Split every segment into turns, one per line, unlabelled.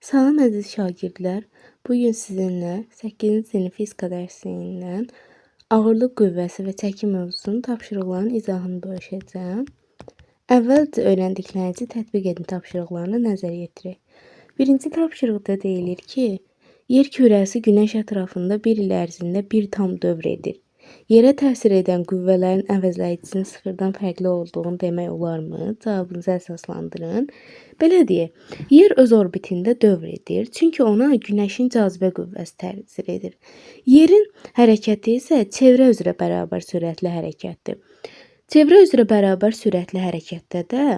Salam əziz şagirdlər. Bugün sizinlə 8-ci sinif fizika dərsindən ağırlıq qüvvəsi və çəki mövzusunun tapşırıqlarının izahını bölüşəcəm. Əvvəlcə öyrəndiklərinizi tətbiq edin tapşırıqlarına nəzər yetirək. Birinci tapşırıqda deyilir ki, yer kürəsi Günəş ətrafında bir il ərzində bir tam dövr edir. Yerə təsir edən qüvvələrin əvəzləyicisinin sıfırdan fərqli olduğunu demək olarmı? Cavabınızı əsaslandırın. Belə deyək, yer öz orbitində dövr edir, çünki ona Günəşin cazibə qüvvəsi təsir edir. Yerin hərəkəti isə çevrə üzrə bərabər sürətli hərəkətdir. Çevrə üzrə bərabər sürətli hərəkətdə də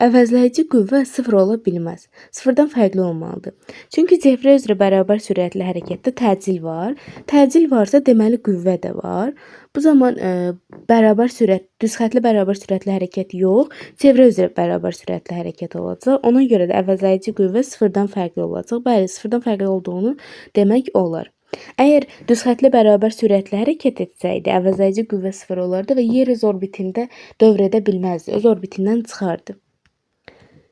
əvəzləyici qüvvə sıfır ola bilməz. Sıfırdan fərqli olmalıdır. Çünki çevrə üzrə bərabər sürətli hərəkətdə təcil var. Təcil varsa deməli qüvvə də var. Bu zaman düzxətli bərabər sürətli hərəkət yox, çevrə üzrə bərabər sürətli hərəkət olacaq. Ona görə də əvəzləyici qüvvə sıfırdan fərqli olacaq. Bəli, sıfırdan fərqli olduğunu demək olar. Əgər düzxətli bərabər sürətli hərəkət etsəydi, əvəzləyici qüvvə sıfır olardı və yer öz orbitində dövr edə bilməzdi. Öz orbitindən çıxardı.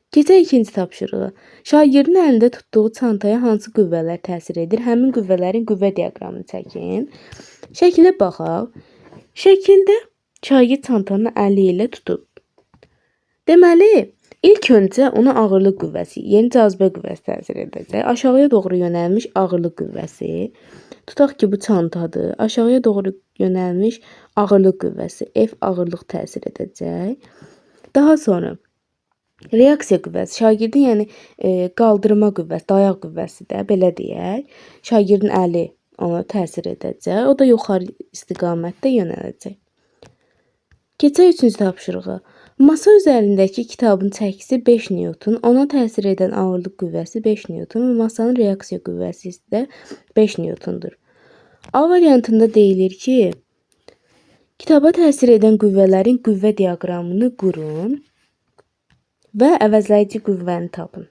Keçək ikinci tapşırığa. Şagirdin əlində tutduğu çantaya hansı qüvvələr təsir edir? Həmin qüvvələrin qüvvə diaqramını çəkin. Şəkilə baxaq. Şəkildə şagird çantanı əli ilə tutub. Deməli, ilk öncə ona ağırlıq qüvvəsi, yeni cazibə qüvvəsi təsir edəcək. Aşağıya doğru yönəlmiş ağırlıq qüvvəsi. Tutaq ki, bu çantadır. Aşağıya doğru yönəlmiş ağırlıq qüvvəsi, F ağırlıq təsir edəcək. Daha sonra reaksiya qüvvəsi, şagirdin qaldırma qüvvəsi, dayaq qüvvəsi də belə deyək. Şagirdin əli ona təsir edəcək. O da yuxarı istiqamətdə yönələcək. Keçək üçüncü tapşırığa. Masa üzərindəki kitabın çəkisi 5 Newton, ona təsir edən ağırlıq qüvvəsi 5 Newton və masanın reaksiya qüvvəsi isə 5 Newtondur. A variantında deyilir ki, kitaba təsir edən qüvvələrin qüvvə diaqramını qurun və əvəzləyici qüvvəni tapın.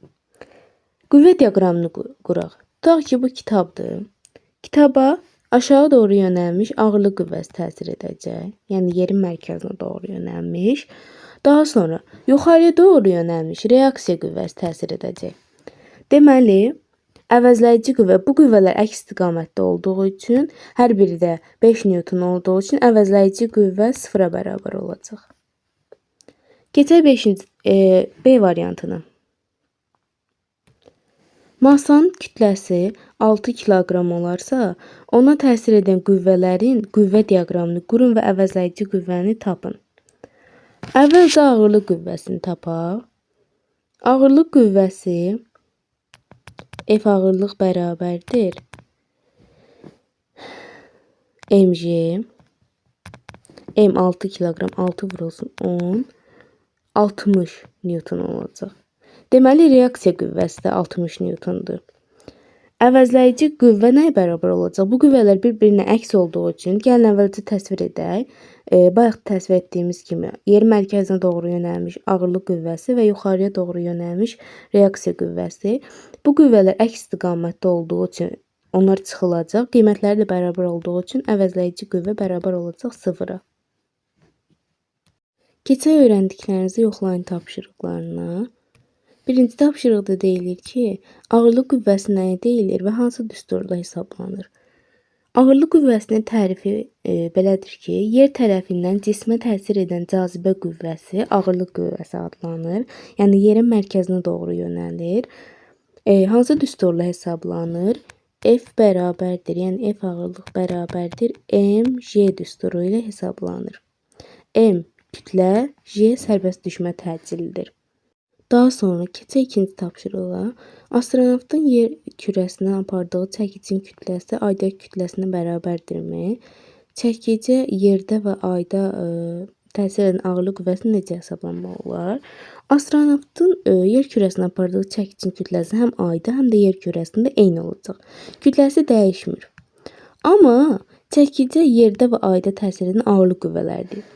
Qüvvə diaqramını quraq. Tutaq ki, bu kitabdır. Kitaba aşağı doğru yönəlmiş ağırlıq qüvvəsi təsir edəcək. Yəni, yerin mərkəzinə doğru yönəlmiş. Daha sonra yuxarıya doğru yönəlmiş reaksiya qüvvəsi təsir edəcək. Deməli, əvəzləyici qüvvə, bu qüvvələr əks istiqamətdə olduğu üçün, hər biri də 5 Newton olduğu üçün əvəzləyici qüvvə sıfıra bərabər olacaq. Keçək B variantına. Masanın kütləsi 6 kiloqram olarsa, ona təsir edən qüvvələrin qüvvə diaqramını qurun və əvəzləyici qüvvəni tapın. Əvvəlcə ağırlıq qüvvəsini tapaq. Ağırlıq qüvvəsi F ağırlıq bərabərdir mg. M 6 kiloqram, 6 vurulsun 10. 60 Newton olacaq. Deməli, reaksiya qüvvəsi də 60 Newtondur. Əvəzləyici qüvvə nəyə bərabər olacaq? Bu qüvvələr bir-birinə əks olduğu üçün, gəlin əvvəlcə təsvir edək. Bayaq təsvir etdiyimiz kimi, yer mərkəzinə doğru yönəlmiş ağırlıq qüvvəsi və yuxarıya doğru yönəlmiş reaksiya qüvvəsi. Bu qüvvələr əks istiqamətdə olduğu üçün onlar çıxılacaq. Qiymətləri də bərabər olduğu üçün əvəzləyici qüvvə bərabər olacaq sıfıra. Keçək öyrəndiklərinizi yoxlayın tapşırıqlarına. Birinci tapşırıqda deyilir ki, ağırlıq qüvvəsi nəyə deyilir və hansı düsturda hesablanır? Ağırlıq qüvvəsinin tərifi belədir ki, yer tərəfindən cismə təsir edən cazibə qüvvəsi ağırlıq qüvvəsi adlanır. Yəni, yerin mərkəzinə doğru yönəlir. Hansı düsturla hesablanır? F bərabərdir, yəni F ağırlıq bərabərdir mg düsturu ilə hesablanır. M kütlə, J sərbəst düşmə təcilidir. Daha sonra keçək ikinci tapşırığa. Astronavtın yer kürəsinə apardığı çəkicin kütləsi aydakı kütləsinə bərabərdirmi? Çəkici yerdə və ayda təsir edən ağırlıq qüvvəsini necə hesablamaq olar? Astronavtın yer kürəsinə apardığı çəkicin kütləsi həm ayda, həm də yer kürəsində eyni olacaq. Kütləsi dəyişmir. Amma çəkici yerdə və ayda təsir edən ağırlıq qüvvələridir.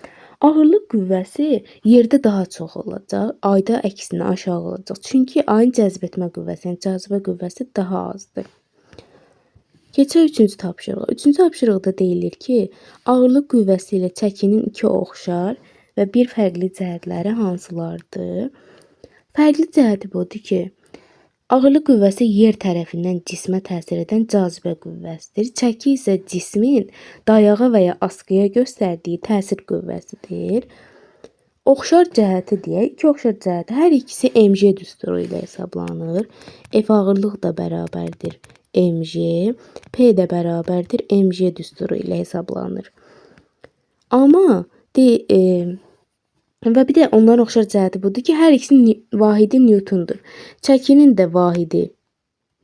Ağırlıq qüvvəsi yerdə daha çox olacaq, ayda əksinə aşağı olacaq. Çünki ayın cəzb etmə qüvvəsi, yəni cazibə qüvvəsi daha azdır. Keçək üçüncü tapşırığa. Üçüncü tapşırıqda deyilir ki, ağırlıq qüvvəsi ilə çəkinin iki oxşar və bir fərqli cəhətləri hansılardır? Fərqli cəhəti budur ki, Ağırlıq qüvvəsi yer tərəfindən cismə təsir edən cazibə qüvvəsidir. Çəki isə cismin dayağa və ya askıya göstərdiyi təsir qüvvəsidir. Oxşar cəhəti deyək. İki oxşar cəhəti hər ikisi mg düsturu ilə hesablanır. F ağırlıq da bərabərdir mg, P də bərabərdir mg düsturu ilə hesablanır. Amma və bir də onların oxşar cəhəti budur ki, hər ikisinin vahidi Newtondur. Çəkinin də vahidi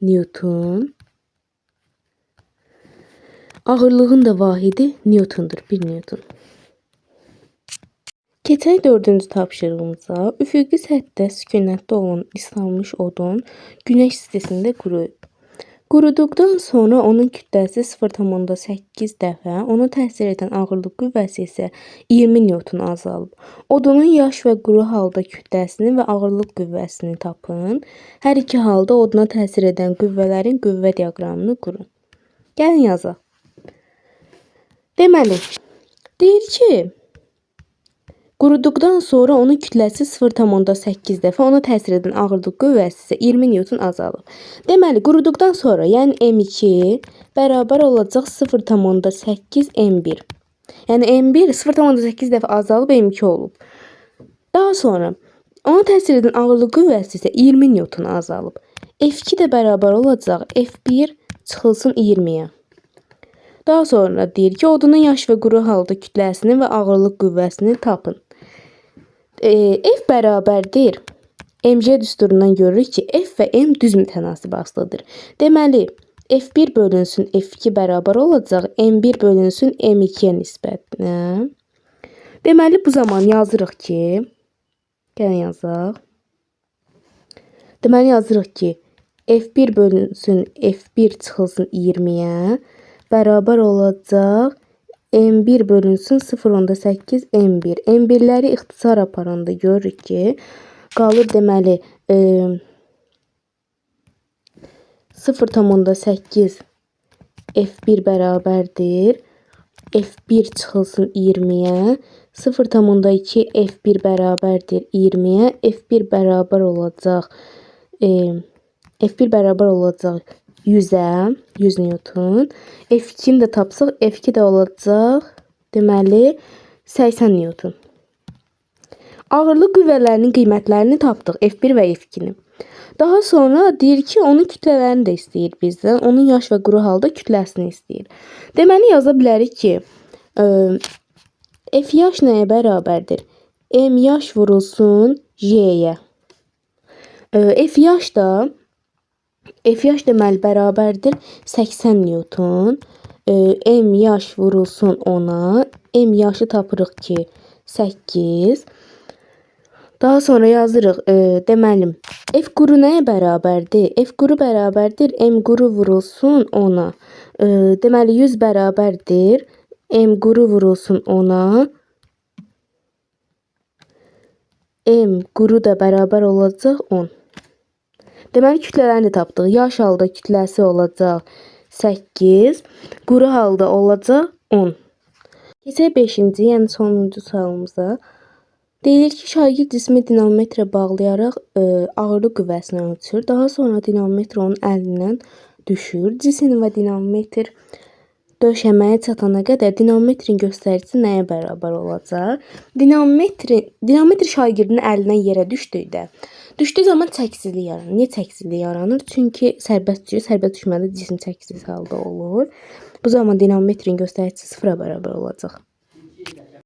Newton. Ağırlığın da vahidi Newtondur, 1 Newton. Keçək 4-cü tapşırığımıza. Üfüqi səthdə sükunətdə olan islanmış odun günəş sistemində quruyub. Quruduqdan sonra onun kütləsi 0,8 dəfə, ona təsir edən ağırlıq qüvvəsi isə 20 Newton azalıb. Odunun yaş və quru halda kütləsini və ağırlıq qüvvəsini tapın. Hər iki halda oduna təsir edən qüvvələrin qüvvə diaqramını qurun. Gəlin yazaq. Deməli, deyir ki, quruduqdan sonra onun kütləsi 0,8 dəfə, ona təsir edən ağırlıq qüvvəsi isə 20 Newton azalıb. Deməli, quruduqdan sonra, yəni M2 bərabər olacaq 0,8 M1. Yəni M1 0,8 dəfə azalıb M2 olub. Daha sonra, ona təsir edən ağırlıq qüvvəsi isə 20 Newton azalıb. F2 də bərabər olacaq F1 çıxılsın 20-yə. Daha sonra deyir ki, odunun yaş və quru halda kütləsini və ağırlıq qüvvəsini tapın. F bərabərdir. mg düsturundan görürük ki, F və M düz mütənasib asılıdır. Deməli, F1 bölünsün F2 bərabər olacaq M1 bölünsün M2-yə nisbətinə. Deməli, bu zaman yazırıq ki, gəlin yazaq. Deməli, yazırıq ki, F1 bölünsün F1 çıxılsın 20-yə bərabər olacaq M1 bölünsün 0,8 M1. M1'ləri ixtisar aparanda görürük ki, qalır deməli 0,8 F1 bərabərdir. F1 çıxılsın 20-yə. 0,2 F1 bərabərdir 20-yə. F1 bərabər olacaq F1 bərabər olacaq 100-ə, 100 Newton. F2-ni də tapsaq, F2 də olacaq, deməli, 80 Newton. Ağırlıq qüvvələrinin qiymətlərini tapdıq, F1 və F2-ni. Daha sonra deyir ki, onun kütlələrini də istəyir bizdən. Onun yaş və quru halda kütləsini istəyir. Deməli, yaza bilərik ki, F yaş nəyə bərabərdir? M yaş vurulsun J-yə. F yaş deməli bərabərdir 80 Newton. M yaş vurulsun 10-a. M yaşı tapırıq ki 8. Daha sonra yazırıq. Deməli, F quru nəyə bərabərdir? F quru bərabərdir M quru vurulsun 10-a. Deməli, 100 bərabərdir M quru vurulsun 10-a. M quru da bərabər olacaq 10. Deməli, kütlələrini tapdıq. Yaş halda kütləsi olacaq 8, quru halda olacaq 10. Keçək 5-ci, yəni sonuncu sualımıza. Deyilir ki, şagird cismi dinamometrə bağlayaraq ağırlıq qüvvəsini ölçür. Daha sonra dinamometr onun əlindən düşür. Cisim və dinamometr döşəməyə çatana qədər dinamometrin göstəricisi nəyə bərabər olacaq? Dinamometr şagirdin əlindən yerə düşdükdə zaman çəkisizlik yaranır. Niyə çəkisizlik yaranır? Çünki sərbəst düşür. Sərbəst düşmədə cisim çəkisiz halda olur. Bu zaman dinamometrin göstəricisi 0-a bərabər olacaq.